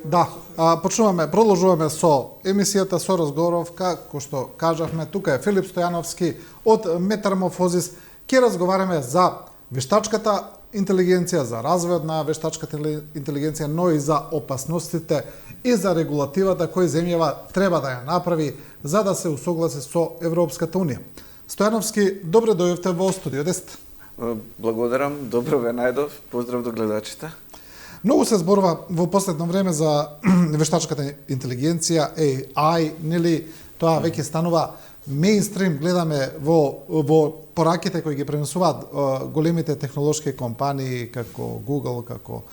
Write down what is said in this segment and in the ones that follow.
Да, продолжуваме со емисијата, со разговоров, како што кажавме, тука е Филип Стојановски од Метаморфозис. Ќе разговараме за вештачката интелигенција, за развојот на вештачката интелигенција, но и за опасностите и за регулативата кој земјава треба да ја направи за да се усогласи со Европската унија. Стојановски, добре дојдовте во студио 10. Благодарам, добро ве најдов, поздрав до гледачите. Многу се зборува во последно време за вештачката интелигенција, AI, нели тоа веќе станува мејнстрим, гледаме во пораките кои ги пренесуваат големите технолошки компании како Google, како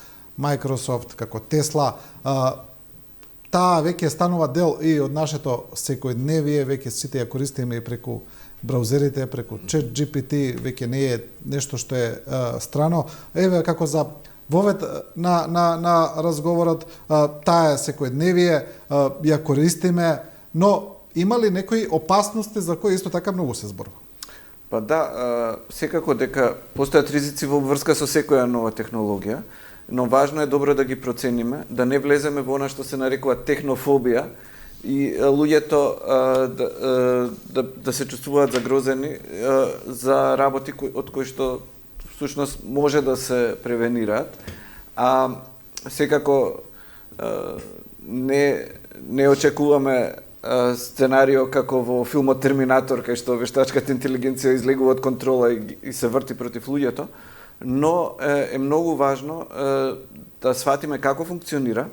Microsoft, како Tesla. Таа веќе станува дел и од нашето секојдневие, веќе сите ја користиме и преку браузерите, преку ChatGPT, веќе не е нешто што е страно. Еве како за вовед на разговорот, таа е секојдневие, ја користиме, но има ли некои опасности за кои исто така многу се зборува? Па да, секако дека постојат ризици во врска со секоја нова технологија, но важно е добро да ги процениме, да не влеземе во она што се нарекува технофобија и луѓето да се чувствуваат загрозени за работи од кои што всушност може да се превенираат, а секако не очекуваме сценарио како во филмот Терминатор, кај што вештачката интелигенција излегува од контрола и се врти против луѓето, но е многу важно да сватиме како функционира,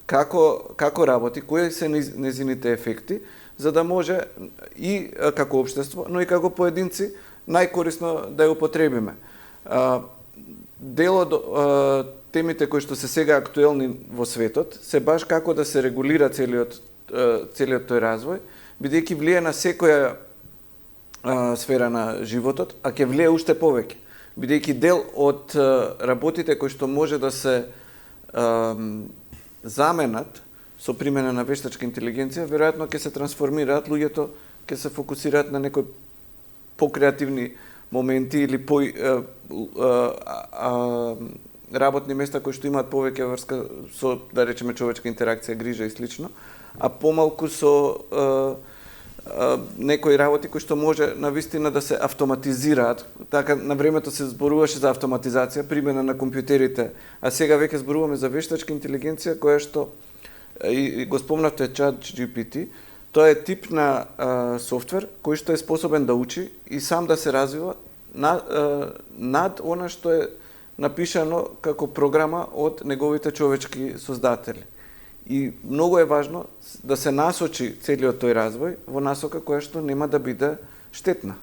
како работи, кои се незините ефекти, за да може и како општество, но и како поединци најкорисно да ја употребиме. Дел од темите кои што се сега актуелни во светот се баш како да се регулира целиот тој развој, бидејќи влие на секоја сфера на животот, а ќе влие уште повеќе, бидејќи дел од работите кои што може да се заменат со примена на вештачка интелигенција, веројатно ќе се трансформираат, луѓето ќе се фокусираат на некои покреативни моменти или работни места кои што имаат повеќе врска со, да речеме, човечка интеракција, грижа и слично, а помалку со некои работи кои што може навистина да се автоматизираат. Така на времето се зборуваше за автоматизација, примена на компјутерите, а сега веќе зборуваме за вештачка интелигенција која што и го спомнавте ChatGPT. Тоа е тип на софтвер кој што е способен да учи и сам да се развива над она што е напишано како програма од неговите човечки создатели. И многу е важно да се насочи целиот тој развој во насока која што нема да биде штетна.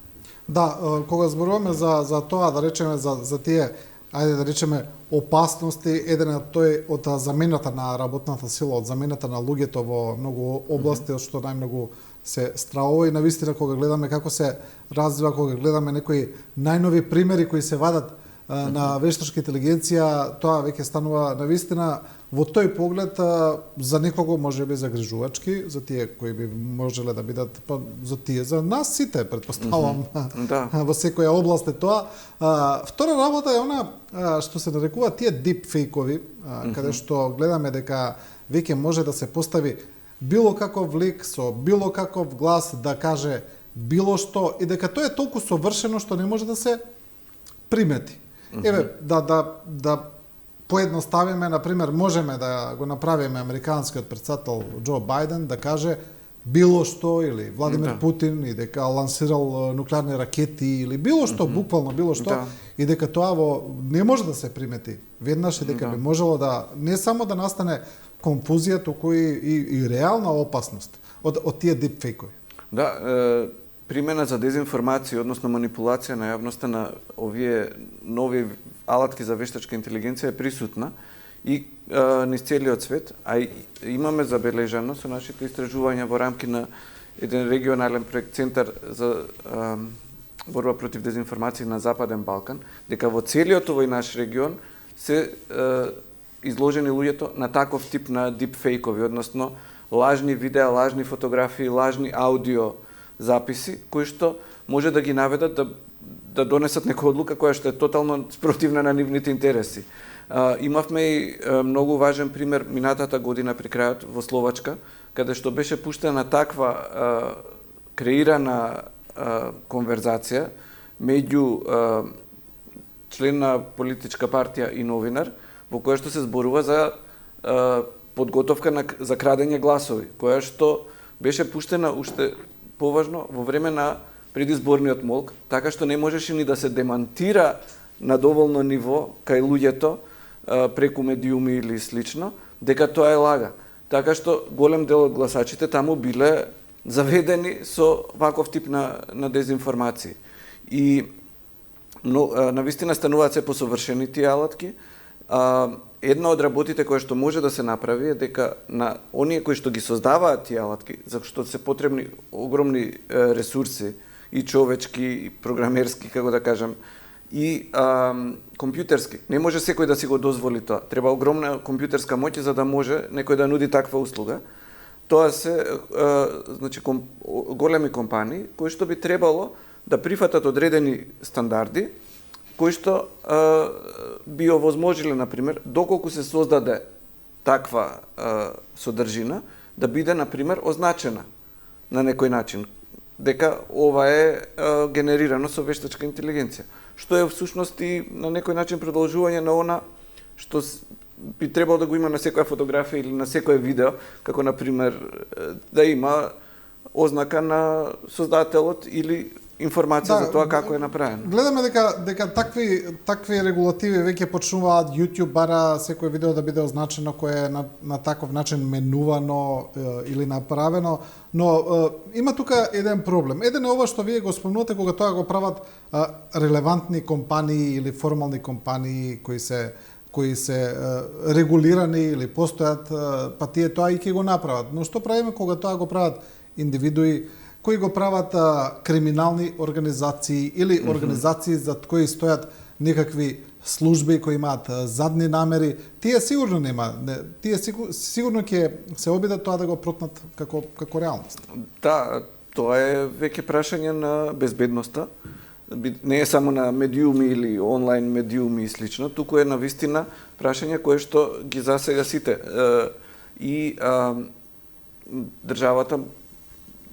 Да, кога зборуваме за тоа, да речеме за тие, ајде да речеме, опасности, еден од тој од замената на работната сила, од замената на луѓето во многу области, од што најмногу се стравува и навистина кога гледаме како се развива, кога гледаме некои најнови примери кои се вадат на вештачка интелигенција, тоа веќе станува навистина во тој поглед за некого можеби загрижувачки, за тие кои би можеле да бидат, за нас сите, претпоставам, во секоја област е тоа. Втора работа е она што се нарекува тие дипфейкови, каде што гледаме дека веќе може да се постави било каков лик со било каков глас да каже било што и дека тоа е толку совршено што не може да се примети. Еве, да поедноставиме, например, можеме да го направиме американскиот претседател Џо Бајден да каже било што или Владимир Путин и дека лансирал нуклеарни ракети или било што, буквално било што, и дека тоа не може да се примети веднаш и дека би можело да не само да настане конфузија, туку и реална опасност од тие дипфейкови. Да, примена за дезинформација, односно манипулација на јавноста на овие нови алатки за вештачка интелигенција е присутна и низ целиот свет, а имаме забележано со нашите истражувања во рамки на еден регионален проект Центар за борба против дезинформација на Западен Балкан, дека во целиот овој наш регион се изложени луѓето на таков тип на дипфейкови, односно лажни видеа, лажни фотографии, лажни аудио записи, кои што може да ги наведат да да донесат некоја одлука која што е тотално спротивна на нивните интереси. Имавме и многу важен пример минатата година при крајот во Словачка, каде што беше пуштена таква креирана конверзација меѓу член на политичка партија и новинар, во која што се зборува за подготовка за крадење гласови, која што беше пуштена уште поважно во време на предизборниот молк, така што не можеше ни да се демантира на доволно ниво кај луѓето преку медиуми или слично, дека тоа е лага. Така што голем дел од гласачите таму биле заведени со ваков тип на дезинформации. И навистина стануваат се посовршени тие алатки. Една од работите која што може да се направи е дека на оние кои што ги создаваат тие алатки, зашто се потребни огромни ресурси и човечки, и програмерски, како да кажам, и компјутерски. Не може секој да си го дозволи тоа. Треба огромна компјутерска моќ за да може некој да нуди таква услуга. Тоа се значи големи компании кои што би требало да прифатат одредени стандарди кои што би овозможиле, например, доколку се создаде таква содржина, да биде, например, означена на некој начин, дека ова е генерирано со вештачка интелигенција. Што е всушност и на некој начин продолжување на она што би требало да го има на секоја фотографија или на секој видео, како, например, да има ознака на создателот или информација за тоа како е направено. Гледаме дека такви регулативи веќе почнуваат. YouTube бара секој видео да биде означено кое е на таков начин менувано или направено, но има тука еден проблем. Еден е ова што вие го спомнувате кога тоа го прават релевантни компании или формални компании кои се регулирани или постојат, па тие тоа и ќе го направат. Но што правиме кога тоа го прават индивидуи кои го прават криминални организации или организации за кои стојат некакви служби кои имаат задни намери? Тие сигурно нема, тие сигурно ќе се обидат тоа да го протнат како реалност. Да, тоа е веќе прашање на безбедноста. Не е само на медиуми или онлайн медиуми и слично, туку е навистина прашање кое што ги засега сите. И државата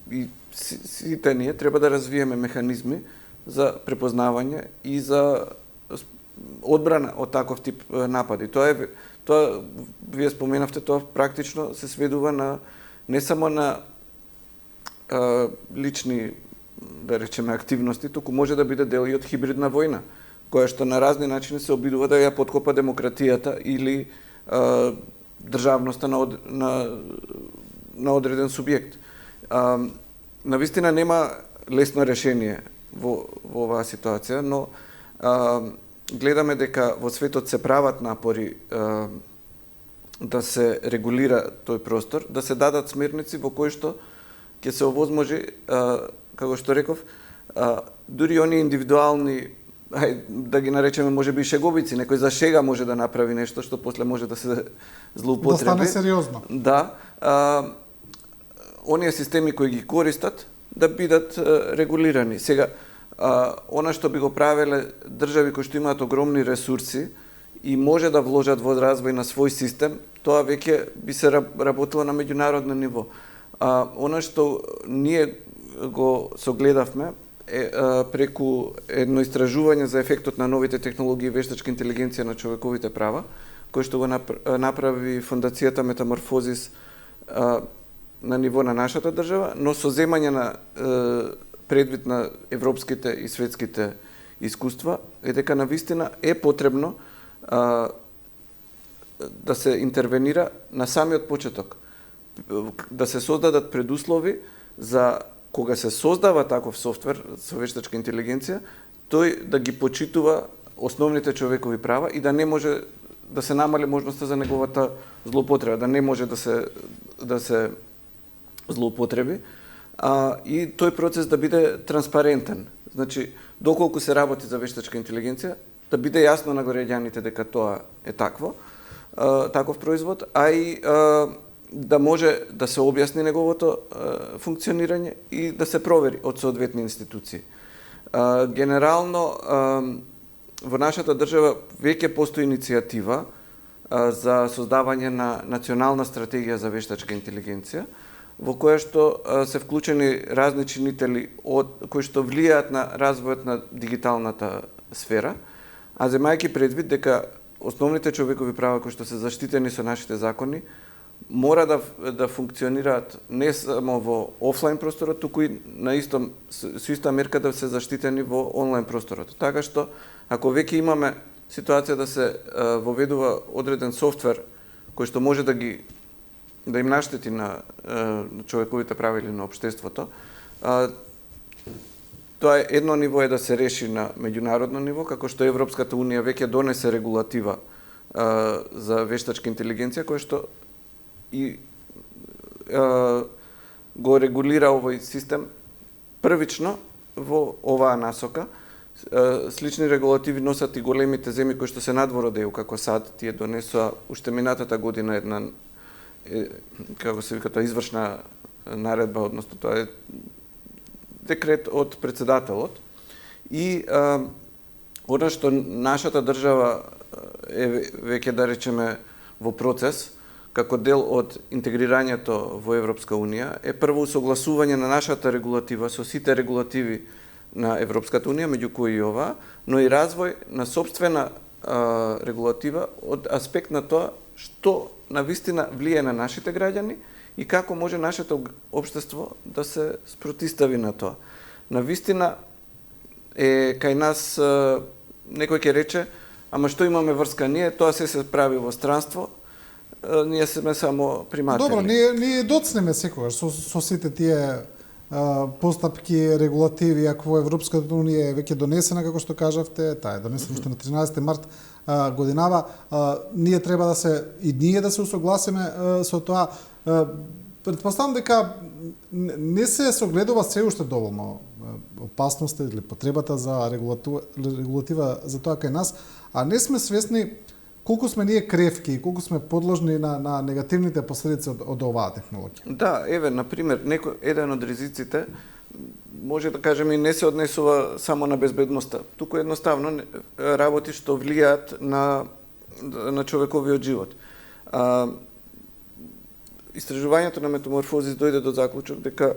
и сите ние треба да развиеме механизми за препознавање и за одбрана од таков тип напади. Тоа вие споменавте, тоа практично се сведува на не само на лични, да речеме, активности, туку може да биде дел и од хибридна војна, која што на разни начини се обидува да ја подкопа демократијата или државноста на одреден субјект. Навистина нема лесно решение во оваа ситуација, но гледаме дека во светот се прават напори да се регулира тој простор, да се дадат смерници во кои што ќе се овозможи, како што реков, дури оние индивидуални, да ги наречеме можеби шеговици, некој за шега може да направи нешто што после може да се злоупотреби. Да стане сериозно. Да. Оние системи кои ги користат да бидат регулирани. Сега, она што би го правеле држави кои што имаат огромни ресурси и може да вложат во развој на свој систем, тоа веќе би се работело на меѓународно ниво. Она што ние го согледавме преку едно истражување за ефектот на новите технологии и вештачка интелигенција на човековите права, кој што го направи фондацијата Метаморфозис на ниво на нашата држава, но со земање на предвид на европските и светските искуства, е дека навистина е потребно да се интервенира на самиот почеток, да се создадат предуслови за кога се создава таков софтвер со вештачка интелигенција, тој да ги почитува основните човекови права и да не може да се намали можноста за неговата злоупотреба, да не може да се злоупотреби, и тој процес да биде транспарентен. Значи, доколку се работи за вештачка интелигенција, да биде јасно на граѓаните дека тоа е таков производ, а и да може да се објасни неговото функционирање и да се провери од соодветни институции. Генерално, во нашата држава веќе постои иницијатива за создавање на национална стратегија за вештачка интелигенција, во која што се вклучени разни чинители кои што влијаат на развојот на дигиталната сфера, а земајќи предвид дека основните човекови права кои што се заштитени со нашите закони мора да функционираат не само во офлайн просторот, туку и со иста мерка да се заштитени во онлайн просторот. Така што ако веќе имаме ситуација да се воведува одреден софтвер кој што може да им наштети на човековите права или на општеството, тоа е едно ниво да се реши на меѓународно ниво, како што Европската унија веќе донесе регулатива за вештачка интелигенција, која што и го регулира овој систем првично во оваа насока. Слични регулативи носат и големите земји кои што се надвор од ЕУ, како САД. Тие донесоа уште минатата година една, како се вика тоа, извршна наредба, односно тоа е декрет од председателот. И она што нашата држава е веќе, да речеме, во процес, како дел од интегрирањето во Европска Унија, е прво усогласување на нашата регулатива со сите регулативи на Европската Унија, меѓу кои и ова, но и развој на собствена регулатива од аспект на тоа што навистина влие на нашите граѓани и како може нашето општество да се спротистави на тоа. Навистина е кај нас, некој ќе рече, ама што имаме врска ние, тоа се прави во странство, ние сме само приматели. Добро, ние доцнеме секогаш со сите тие постапки, регулативи, ако во Европската Унија е веќе донесена, како што кажавте, таа е донесена уште на 13 март годинава, ние треба да се усогласиме со тоа. Претпоставам дека не се согледува се уште доволно опасноста или потребата за регулатива за тоа кај нас, а не сме свесни колку сме ние кревки и колку сме подложни на негативните последици од оваа технологија. Да, еве, например, еден од ризиците може да кажеме и не се однесува само на безбедноста, туку едноставно работи што влијаат на човековиот живот. Истражувањето на Метаморфозис дојде до заклучок дека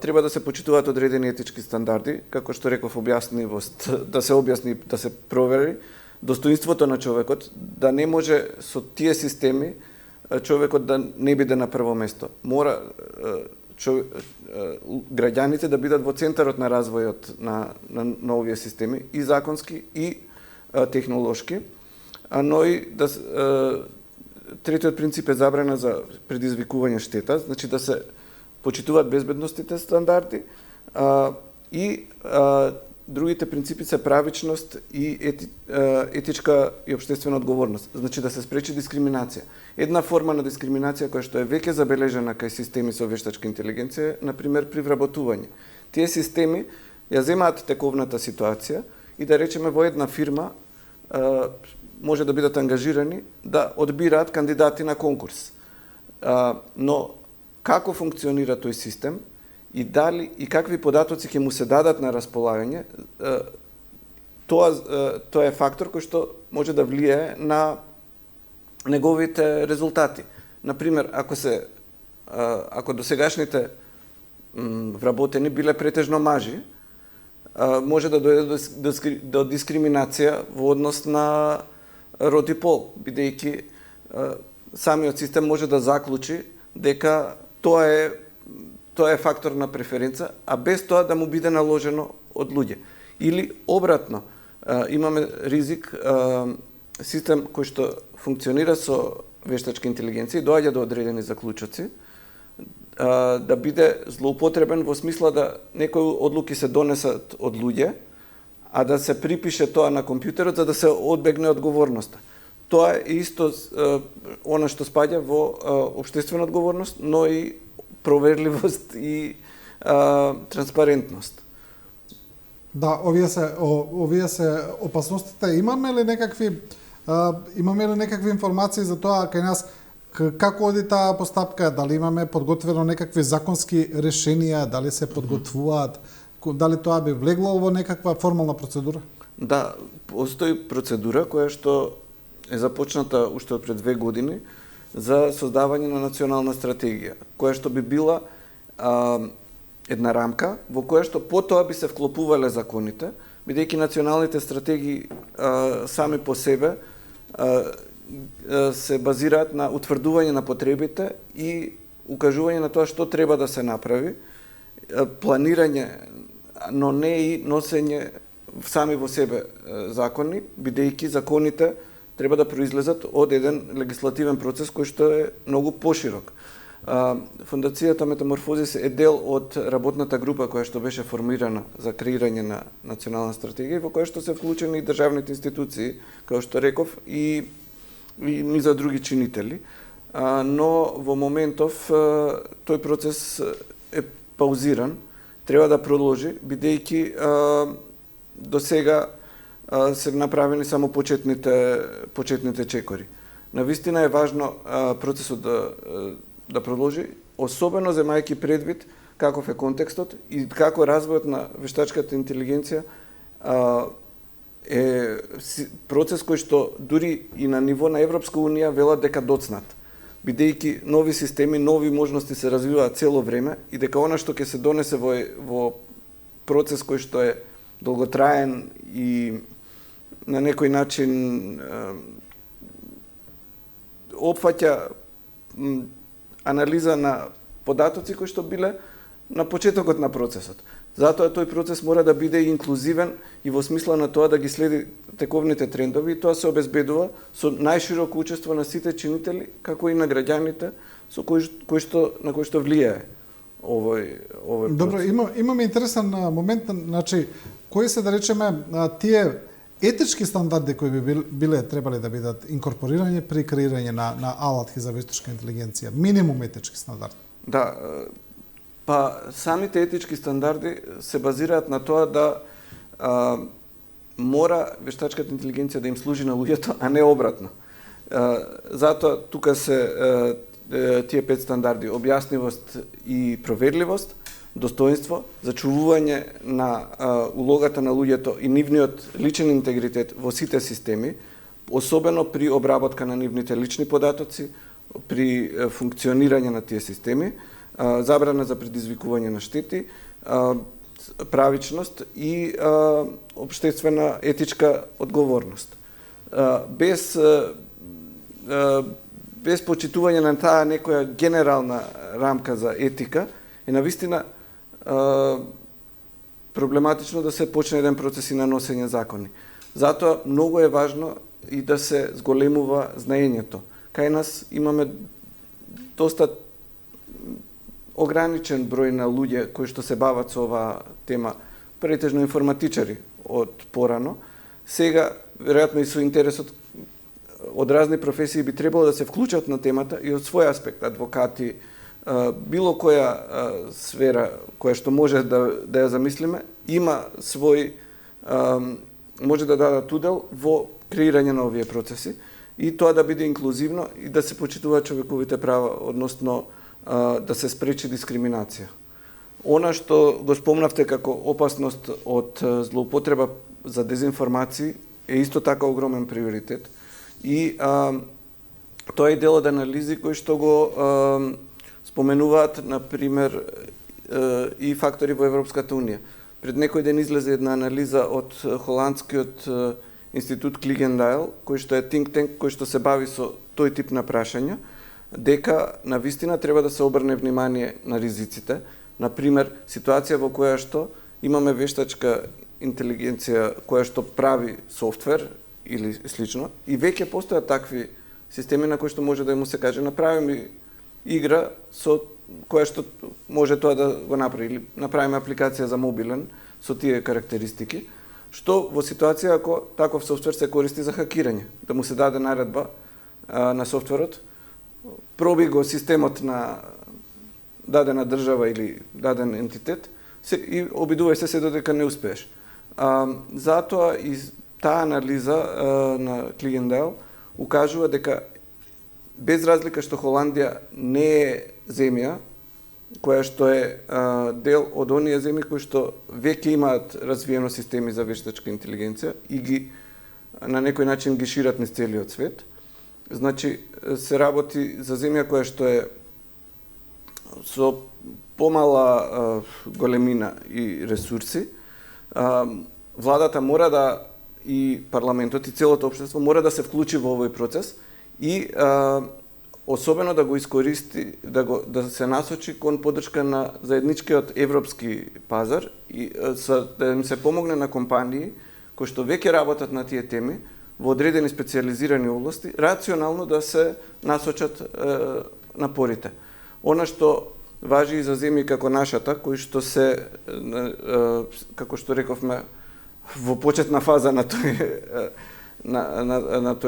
треба да се почитуваат одредени етички стандарди, како што реков, објаснимост, да се објасни, да се провери достоинството на човекот, да не може со тие системи човекот да не биде на прво место. Мора граѓаните да бидат во центарот на развојот на овие системи, и законски, и технолошки, но и третиот принцип е забрана за предизвикување штета, значи да се почитуваат безбедностите стандарди, и другите принципи се правичност и етичка и општествена одговорност, значи да се спречи дискриминација. Една форма на дискриминација која што е веќе забележана кај системи со вештачка интелигенција, например при вработување. Тие системи ја земаат тековната ситуација и, да речеме, во една фирма може да бидат ангажирани да одбираат кандидати на конкурс. Но како функционира тој систем и дали и какви податоци ќе му се дадат на располагање, тоа е фактор кој што може да влијае на неговите резултати. Например, ако досегашните вработени биле претежно мажи, може да дојде до дискриминација во однос на род и пол, бидејќи самиот систем може да заклучи дека тоа е фактор на преференца, а без тоа да му биде наложено од луѓе. Или обратно, имаме ризик систем кој што функционира со вештачка интелигенција и доаѓа до одредени заклучоци, да биде злоупотребен во смисла да некои одлуки се донесат од луѓе, а да се припише тоа на компјутерот за да се одбегне одговорноста. Тоа е исто она што спаѓа во општествена одговорност, но и проверливост и транспарентност. Да, овие се опасностите. Имаме ли некакви информации за тоа кај нас како оди таа постапка, дали имаме подготвено некакви законски решенија, дали се подготвуваат, Дали тоа би влегло во некаква формална процедура? Да, постои процедура која што е започната уште од пред 2 години за создавање на национална стратегија, која што би била една рамка во која што потоа би се вклопувале законите, бидејќи националните стратегии сами по себе се базираат на утврдување на потребите и укажување на тоа што треба да се направи, планирање, но не и носење сами во себе закони, бидејќи законите треба да произлезат од еден легислативен процес кој што е многу поширок. Фондацијата Метаморфозис е дел од работната група која што беше формирана за креирање на национална стратегија, во која што се вклучени и државните институции, како што реков, и низа други чинители. Но во моментов тој процес е паузиран, треба да продолжи, бидејќи до сега се направени само почетните чекори. Навистина е важно процесот да продолжи, особено земајќи предвид каков е контекстот и како развојот на вештачката интелигенција е процес кој што дури и на ниво на Европска унија велат дека доцнат, бидејќи нови системи, нови можности се развиваат цело време и дека она што ќе се донесе во процес кој што е долготраен и на некој начин опфаќа анализа на податоци кои што биле на почетокот на процесот. Затоа тој процес мора да биде инклузивен и во смисла на тоа да ги следи тековните трендови и тоа се обезбедува со најшироко учество на сите чинители, како и на граѓаните на кои што влијае овој процес. Добро, имаме интересен момент, значи кои се, да речеме, тие етички стандарди кои би биле требале да бидат инкорпорирани при креирање на алатки за вештачка интелигенција, минимум етички стандарди. Да, па самите етички стандарди се базираат на тоа да мора вештачката интелигенција да им служи на луѓето, а не обратно. Затоа тука се тие 5 стандарди: објаснивост и проверливост, достоинство, зачувување на улогата на луѓето и нивниот личен интегритет во сите системи, особено при обработка на нивните лични податоци, при функционирање на тие системи, забрана за предизвикување на штети, правичност и општествена етичка одговорност. Без почитување на таа некоја генерална рамка за етика, е навистина проблематично да се почне еден процес и на носење закони. Затоа многу е важно и да се зголемува знаењето. Кај нас имаме доста ограничен број на луѓе кои што се бават со оваа тема, претежно информатичари од порано. Сега, веројатно и со интересот од разни професии би требало да се вклучат на темата и од свој аспект, адвокати, било која сфера која што може да ја замислиме, има свој, може да дадат удел во креирање на овие процеси и тоа да биде инклузивно и да се почитуваат човековите права, односно да се спречи дискриминација. Она што го спомнавте како опасност од злоупотреба за дезинформации е исто така огромен приоритет и тоа е дел од анализи кои што го споменуваат, например, и фактори во Европската унија. Пред некој ден излезе една анализа од холандскиот институт Клиgendale, кој што е think tank, кој што се бави со тој тип на прашања, дека навистина треба да се обрне внимание на ризиците. Например, ситуација во која што имаме вештачка интелигенција која што прави софтвер или слично, и веќе постојат такви системи на кои што може да му се каже направиме игра со која што може тоа да го направи, или направиме апликација за мобилен со тие карактеристики, што во ситуација ако таков софтвер се користи за хакирање, да му се даде наредба на софтверот, проби го системот на дадена држава или даден ентитет и обидувај се додека не успееш. Затоа и таа анализа на Клиgendale укажува дека без разлика што Холандија не е земја која што е дел од оние земји кои што веќе имаат развиено системи за вештачка интелигенција и ги на некој начин ги шират низ целиот свет. Значи, се работи за земја која што е со помала големина и ресурси. Владата мора да и парламентот и целото општество мора да се вклучи во овој процес и особено да го искористи, да се насочи кон поддршка на заедничкиот европски пазар и да им се помогне на компании кои што веќе работат на тие теми во одредени специјализирани области, рационално да се насочат напорите. Она што важи и за земји како нашата, кои што се, како што рековме, во почетна фаза на тој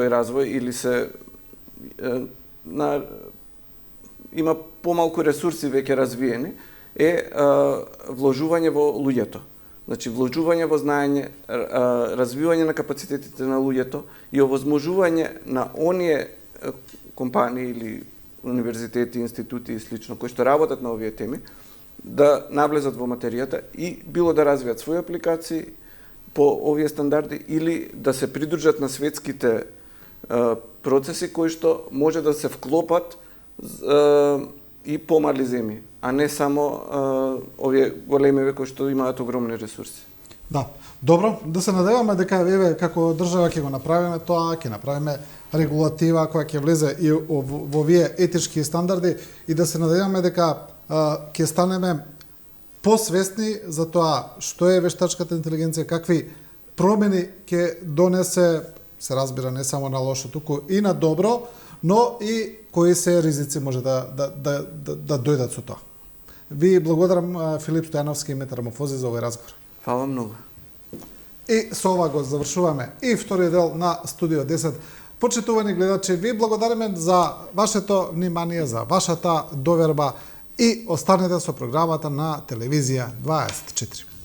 развој или се има помалку ресурси веќе развиени, е вложување во луѓето. Значи, вложување во знаење, развивање на капацитетите на луѓето и овозможување на оние компании или универзитети, институти и слично, кои што работат на овие теми, да навлезат во материјата и било да развијат своји апликации по овие стандарди или да се придружат на светските процеси кои што може да се вклопат и помали земји, а не само овие големи кои што имаат огромни ресурси. Да, добро, да се надеваме дека еве како држава ќе го направиме тоа, ќе направиме регулатива која ќе влезе и во овие етички стандарди и да се надеваме дека ќе станеме посвесни за тоа што е вештачката интелигенција, какви промени ќе донесе, се разбира не само на лошо, туку и на добро, но и кои се ризици може да дојдат со тоа. Ви благодарам, Филип Стојановски и Метаморфози, за овој разговор. Фала многу. И со ова го завршуваме и вториот дел на Студио 10. Почитувани гледачи, ви благодариме за вашето внимание, за вашата доверба и останете со програмата на Телевизија 24.